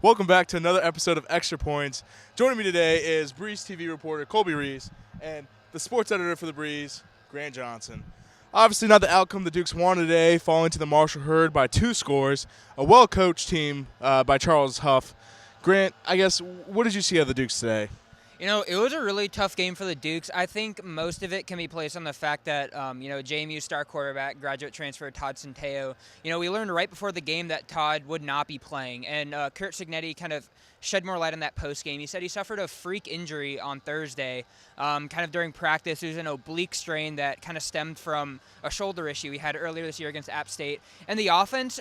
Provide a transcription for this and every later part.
Welcome back to another episode of Extra Points. Joining me today is Breeze TV reporter Colby Reece and the sports editor for the Breeze, Grant Johnson. Obviously not the outcome the Dukes wanted today, falling to the Marshall Herd by 2 scores. A well-coached team by Charles Huff. Grant, I guess, what did you see of the Dukes today? You know, it was a really tough game for the Dukes. I think most of it can be placed on the fact that, JMU star quarterback, graduate transfer Todd Centeio, we learned right before the game that Todd would not be playing. And Kurt Cignetti kind of shed more light on that post game. He said he suffered a freak injury on Thursday, kind of during practice. It was an oblique strain that kind of stemmed from a shoulder issue he had earlier this year against App State. And the offense,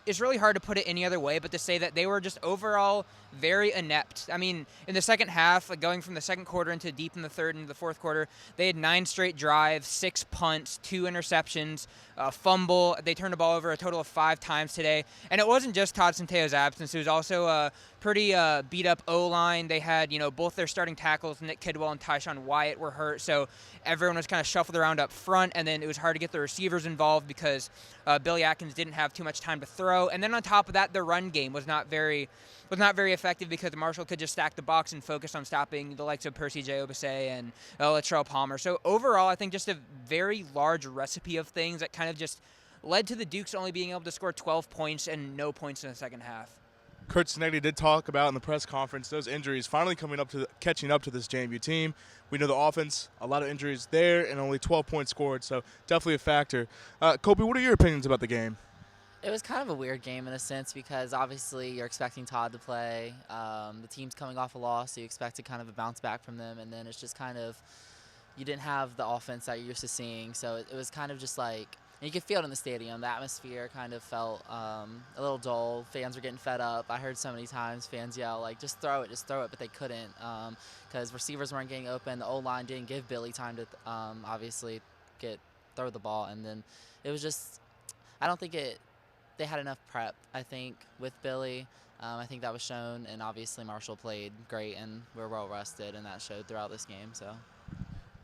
it's really hard to put it any other way but to say that they were just overall very inept. In the second half, going from the second quarter into deep in the third and the fourth quarter, they had 9 straight drives, 6 punts, 2 interceptions, a fumble. They turned the ball over a total of 5 times today. And it wasn't just Todd Centeio's absence. It was also a pretty beat-up O-line. They had, both their starting tackles, Nick Kidwell and Tyshawn Wyatt, were hurt. So everyone was kind of shuffled around up front, and then it was hard to get the receivers involved because Billy Atkins didn't have too much time to throw. And then on top of that, the run game was not very effective because Marshall could just stack the box and focus on stopping the likes of Percy J. Obasay and Latrell Palmer. So overall, I think just a very large recipe of things that kind of just led to the Dukes only being able to score 12 points and no points in the second half. Kurt Cignetti did talk about in the press conference those injuries finally catching up to this JMU team. We know the offense, a lot of injuries there, and only 12 points scored, so definitely a factor. Colby, what are your opinions about the game? It was kind of a weird game in a sense because obviously you're expecting Todd to play. The team's coming off a loss, so you expect to kind of a bounce back from them, and then it's just kind of you didn't have the offense that you're used to seeing, so it was kind of just like – and you could feel it in the stadium. The atmosphere kind of felt a little dull. Fans were getting fed up. I heard so many times fans yell, like, just throw it, but they couldn't because receivers weren't getting open. The O-line didn't give Billy time to obviously throw the ball, and then it was just – I don't think they had enough prep, I think, with Billy. I think that was shown, and obviously Marshall played great and we're well rested, and that showed throughout this game. So,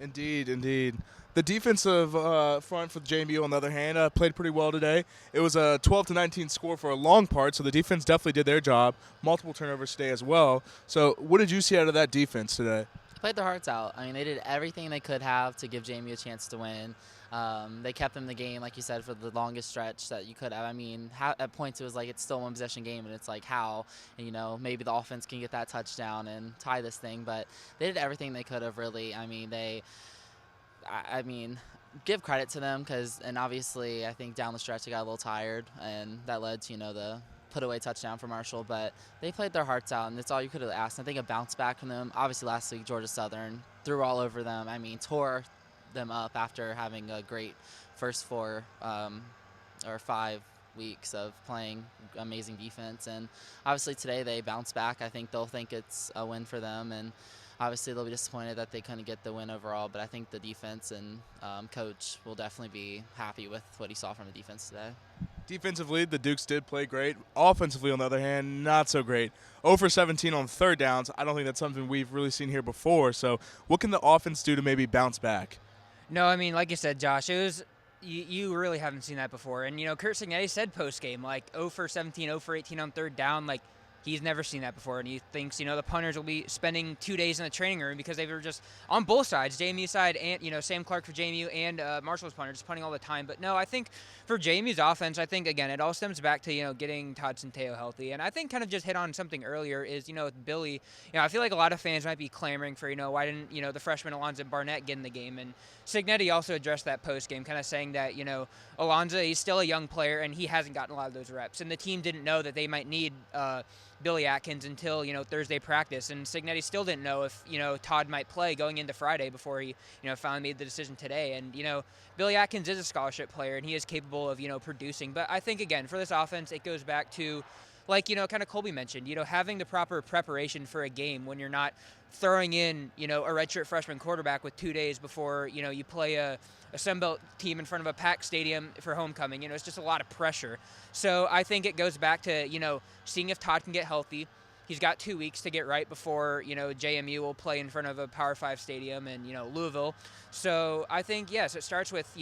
Indeed. The defensive front for JMU, on the other hand, played pretty well today. It was a 12-19 score for a long part, so the defense definitely did their job. Multiple turnovers today as well. So what did you see out of that defense today? Played their hearts out. They did everything they could have to give JMU a chance to win. They kept them in the game, like you said, for the longest stretch that you could have. At points it was like it's still a one-possession game, and it's like how, maybe the offense can get that touchdown and tie this thing. But they did everything they could have, really. Give credit to them and obviously I think down the stretch they got a little tired, and that led to, the put-away touchdown for Marshall. But they played their hearts out, and that's all you could have asked. I think a bounce back from them. Obviously last week Georgia Southern threw all over them. Tore them up after having a great first 4 or 5 weeks of playing amazing defense. And obviously today they bounced back. I think they'll think it's a win for them, and obviously they'll be disappointed that they couldn't get the win overall, but I think the defense and coach will definitely be happy with what he saw from the defense today. Defensively, the Dukes did play great. Offensively, on the other hand, not so great. 0 for 17 on third downs. I don't think that's something we've really seen here before. So what can the offense do to maybe bounce back? No, like you said, Josh, it was you really haven't seen that before. And, Kurt Cignetti said post-game, 0 for 17, 0 for 18 on third down, he's never seen that before, and he thinks, the punters will be spending 2 days in the training room because they were just on both sides, JMU side and, Sam Clark for JMU and Marshall's punter, just punting all the time. But no, I think for JMU's offense, I think, again, it all stems back to, getting Todd Centeio healthy. And I think kind of just hit on something earlier is, with Billy, I feel like a lot of fans might be clamoring for, why didn't, the freshman Alonzo Barnett get in the game? And Cignetti also addressed that post-game, kind of saying that, Alonzo, he's still a young player, and he hasn't gotten a lot of those reps. And the team didn't know that they might need Billy Atkins until, Thursday practice. And Cignetti still didn't know if, Todd might play going into Friday before he, finally made the decision today. And, Billy Atkins is a scholarship player, and he is capable of, producing. But I think, again, for this offense, it goes back to, kind of Colby mentioned, having the proper preparation for a game when you're not throwing in, a redshirt freshman quarterback with 2 days before, you play a Sunbelt team in front of a packed stadium for homecoming. It's just a lot of pressure. So I think it goes back to, seeing if Todd can get healthy. He's got 2 weeks to get right before, JMU will play in front of a Power 5 stadium in, Louisville. So I think, yes, it starts with,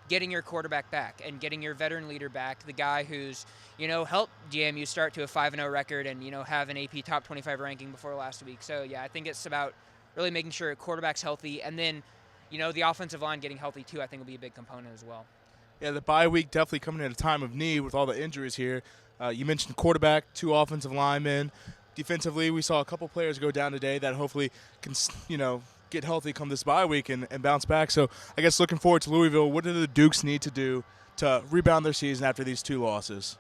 getting your quarterback back and getting your veteran leader back, the guy who's, helped JMU start to a 5-0 record and, have an AP top 25 ranking before last week. So, yeah, I think it's about really making sure a quarterback's healthy. And then, the offensive line getting healthy, too, I think will be a big component as well. Yeah, the bye week definitely coming at a time of need with all the injuries here. You mentioned quarterback, 2 offensive linemen. Defensively, we saw a couple players go down today that hopefully can, get healthy come this bye week and bounce back. So I guess looking forward to Louisville, what do the Dukes need to do to rebound their season after these 2 losses?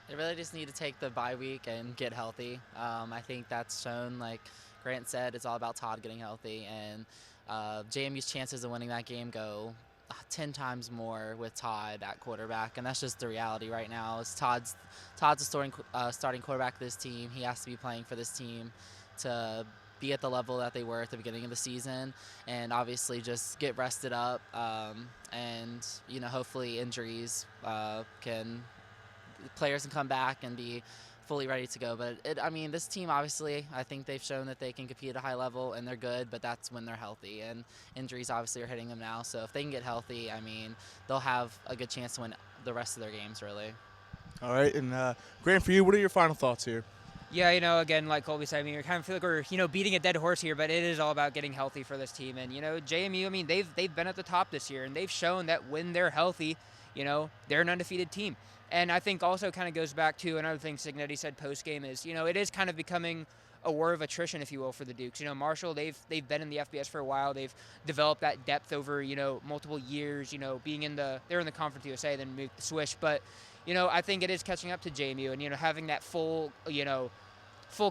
They really just need to take the bye week and get healthy. I think that's shown, like Grant said, it's all about Todd getting healthy. And JMU's chances of winning that game go 10 times more with Todd at quarterback, and that's just the reality right now. Is Todd's a starting quarterback of this team. He has to be playing for this team to be at the level that they were at the beginning of the season, and obviously just get rested up, and hopefully injuries players can come back and be fully ready to go. But this team, obviously, I think they've shown that they can compete at a high level and they're good, but that's when they're healthy, and injuries obviously are hitting them now. So if they can get healthy, they'll have a good chance to win the rest of their games, really. All right, and Grant, for you, what are your final thoughts here? Yeah, again, like Colby said, we kind of feel like we're, beating a dead horse here, but it is all about getting healthy for this team. And, JMU, they've been at the top this year, and they've shown that when they're healthy, they're an undefeated team. And I think also kind of goes back to another thing Signetti said post-game is, it is kind of becoming a war of attrition, if you will, for the Dukes. Marshall, they've been in the FBS for a while. They've developed that depth over, multiple years, they're in the Conference USA, then moved to Swish. But, I think it is catching up to JMU and, having that full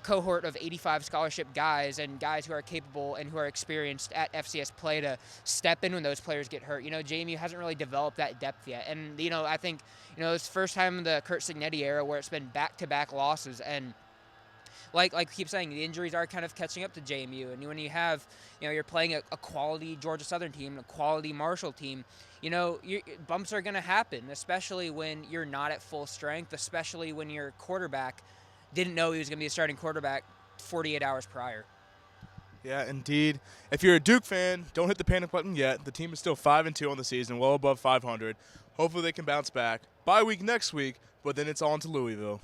cohort of 85 scholarship guys and guys who are capable and who are experienced at FCS play to step in when those players get hurt. JMU hasn't really developed that depth yet. And, I think, it's the first time in the Kurt Signetti era where it's been back-to-back losses. And like we keep saying, the injuries are kind of catching up to JMU. And when you have, you're playing a quality Georgia Southern team, a quality Marshall team, bumps are going to happen, especially when you're not at full strength, especially when your quarterback didn't know he was going to be a starting quarterback 48 hours prior. Yeah, indeed. If you're a Duke fan, don't hit the panic button yet. The team is still 5-2 on the season, well above 500. Hopefully they can bounce back. Bye week next week, but then it's on to Louisville.